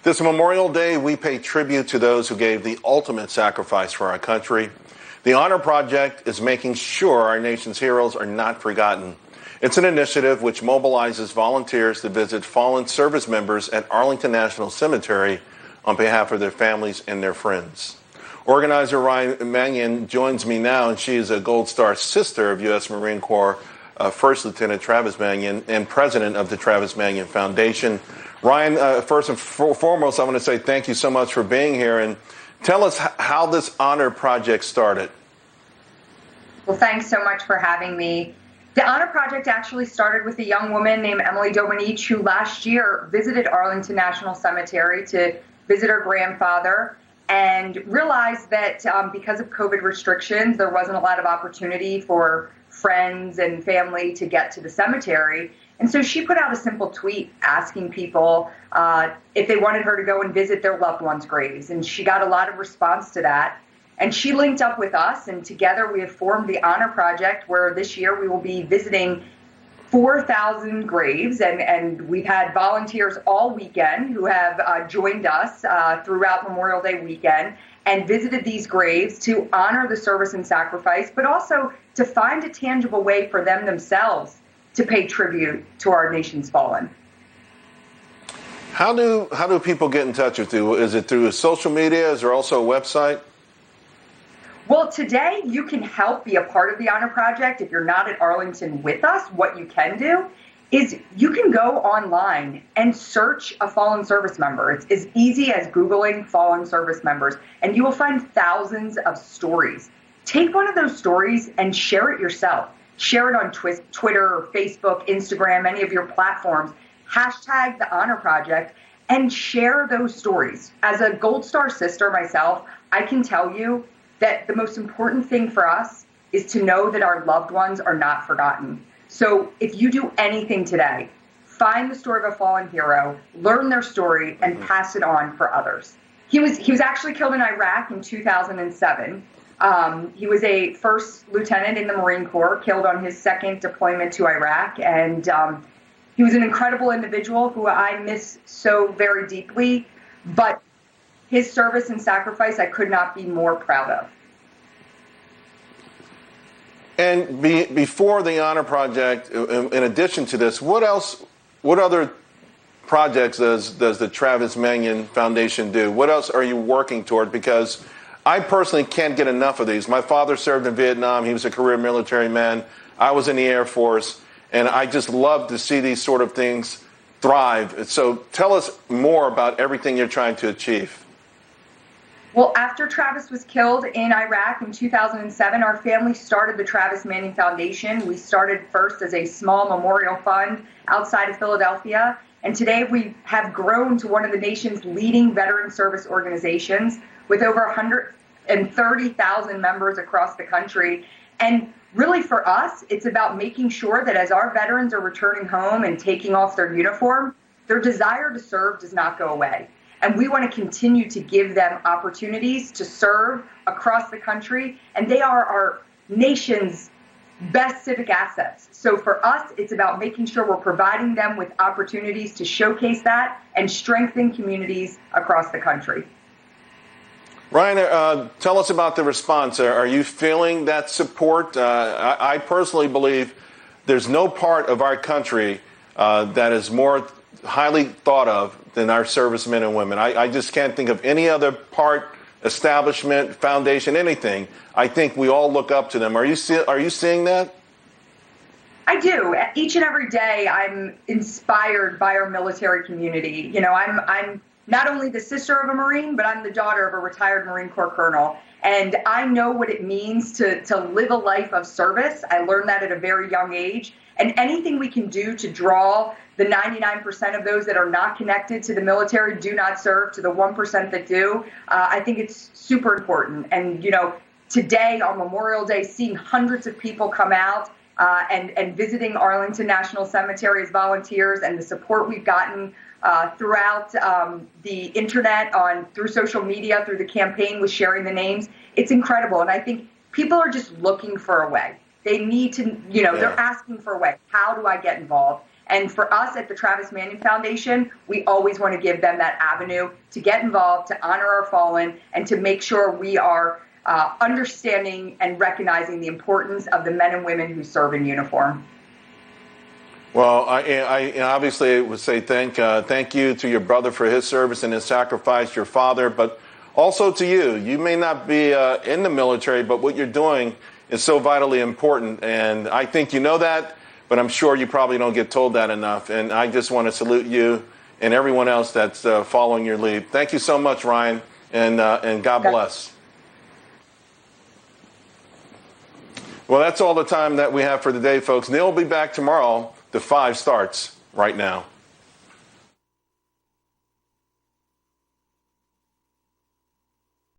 This Memorial Day, we pay tribute to those who gave the ultimate sacrifice for our country. The Honor Project is making sure our nation's heroes are not forgotten. It's an initiative which mobilizes volunteers to visit fallen service members at Arlington National Cemetery on behalf of their families and their friends. Organizer Travis Manion joins me now, and she is a Gold Star sister of U.S. Marine Corps First Lieutenant Travis Manion and president of the Travis Manion Foundation. Ryan, first and foremost, I want to say thank you so much for being here, and tell us how this Honor Project started. Well, thanks so much for having me. The Honor Project actually started with a young woman named Emily Dominique, who last year visited Arlington National Cemetery to visit her grandfather and realized that because of COVID restrictions, there wasn't a lot of opportunity for friends and family to get to the cemetery. And so she put out a simple tweet asking people if they wanted her to go and visit their loved ones' graves. And she got a lot of response to that. And she linked up with us, and together we have formed the Honor Project, where this year we will be visiting 4,000 graves. And we've had volunteers all weekend who have joined us throughout Memorial Day weekend and visited these graves to honor the service and sacrifice, but also to find a tangible way for them themselves to pay tribute to our nation's fallen. How do people get in touch with you? Is it through social media? Is there also a website? Well, today you can help be a part of the Honor Project. If you're not at Arlington with us, what you can do is you can go online and search a fallen service member. It's as easy as Googling fallen service members, and you will find thousands of stories. Take one of those stories and share it yourself. Share it on Twitter or Facebook, Instagram, any of your platforms. Hashtag the Honor Project and share those stories. As a Gold Star sister myself, I can tell you that the most important thing for us is to know that our loved ones are not forgotten. So if you do anything today, find the story of a fallen hero, learn their story, and pass it on for others. He was actually killed in Iraq in 2007. He was a first lieutenant in the Marine Corps, killed on his second deployment to Iraq. And he was an incredible individual who I miss so very deeply. But his service and sacrifice, I could not be more proud of. And before the Honor Project, in addition to this, what other projects does the Travis Manion Foundation do? What else are you working toward? Because I personally can't get enough of these. My father served in Vietnam. He was a career military man. I was in the Air Force, and I just love to see these sort of things thrive. So tell us more about everything you're trying to achieve. Well, after Travis was killed in Iraq in 2007, our family started the Travis Manion Foundation. We started first as a small memorial fund outside of Philadelphia, and today we have grown to one of the nation's leading veteran service organizations with over 130,000 members across the country. And really for us, it's about making sure that as our veterans are returning home and taking off their uniform, their desire to serve does not go away. And we want to continue to give them opportunities to serve across the country. And they are our nation's best civic assets. So for us, it's about making sure we're providing them with opportunities to showcase that and strengthen communities across the country. Ryan, tell us about the response. Are you feeling that support? I personally believe there's no part of our country that is more highly thought of than our servicemen and women. I just can't think of any other part, establishment, foundation, anything. I think we all look up to them. Are you seeing that? I do. Each and every day, I'm inspired by our military community. You know, I'm not only the sister of a Marine, but I'm the daughter of a retired Marine Corps colonel. And I know what it means to live a life of service. I learned that at a very young age. And anything we can do to draw the 99% of those that are not connected to the military, do not serve, to the 1% that do, I think it's super important. And, you know, today on Memorial Day, seeing hundreds of people come out and visiting Arlington National Cemetery as volunteers, and the support we've gotten throughout the internet, through social media, through the campaign with sharing the names, it's incredible. And I think people are just looking for a way. They need to, they're asking for a way. How do I get involved? And for us at the Travis Manion Foundation, we always want to give them that avenue to get involved, to honor our fallen, and to make sure we are understanding and recognizing the importance of the men and women who serve in uniform. Well, I obviously would say thank you to your brother for his service and his sacrifice, your father, but also to you. You may not be in the military, but what you're doing is so vitally important, and I think you know that, but I'm sure you probably don't get told that enough, and I just want to salute you and everyone else that's following your lead. Thank you so much, Ryan, and God bless. Well, that's all the time that we have for today, folks. Neil will be back tomorrow. The 5 starts right now.